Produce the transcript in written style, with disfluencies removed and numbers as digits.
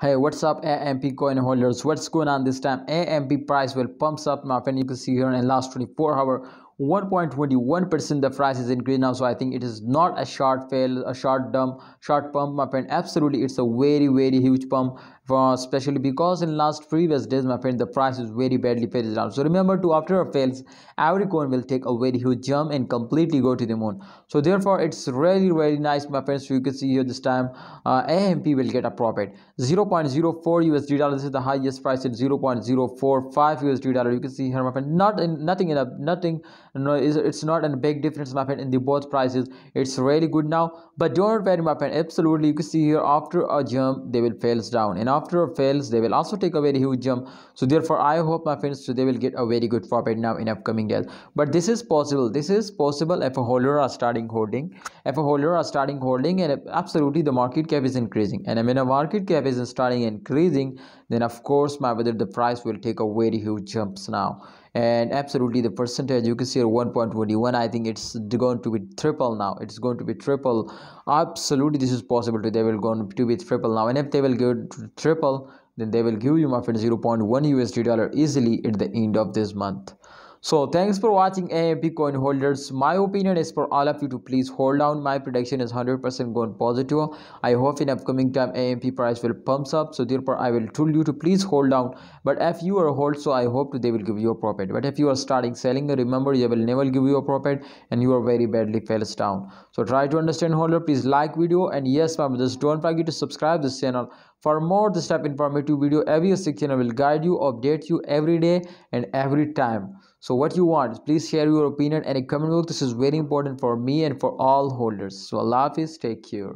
Hey, what's up, AMP coin holders? What's going on this time? AMP price will pumps up, my friend. You can see here in last 24-hour, 1.21% the price is increased now. So I think it is not a short fail, a short dump, short pump, my friend. Absolutely, it's a very huge pump, for especially because in last previous days, my friend, the price is very badly failed down. So remember, to after a fails, every coin will take a very huge jump and completely go to the moon. So therefore, it's really nice, my friends. So you can see here this time, AMP will get a profit. 0.04 USD dollar. This is the highest price at 0.045 USD dollar. You can see here, my friend, nothing in a nothing. No, it's not a big difference, my friend, in the both prices. It's really good now, but don't worry, my friend. Absolutely, you can see here after a jump they will fails down, and after a fails they will also take a very huge jump. So therefore, I hope, my friends, so they will get a very good profit now in upcoming days. But this is possible. This is possible if a holder are starting holding. If a holder are starting holding, and absolutely the market cap is increasing, and when a market cap is starting increasing, then of course, my brother, the price will take a very huge jumps now. And absolutely the percentage, you can see here 1.21. I think it's going to be triple now. It's going to be triple. Absolutely, this is possible to, they will going to be triple now. And if they will go to triple, then they will give you, my friend, 0.1 USD dollar easily at the end of this month. So thanks for watching, AMP coin holders. My opinion is for all of you to please hold down. My prediction is 100% going positive. I hope in upcoming time AMP price will pumps up. So therefore I will tell you to please hold down. But if you are hold, so I hope they will give you a profit. But if you are starting selling, remember, they will never give you a profit, and you are very badly falls down. So try to understand, holder. Please like video, and yes, my brothers, don't forget to subscribe this channel for more this type informative video. Every section will guide you, update you every day and every time. So what you want, please share your opinion and a comment box. This is very important for me and for all holders. So Allah Hafiz, take care.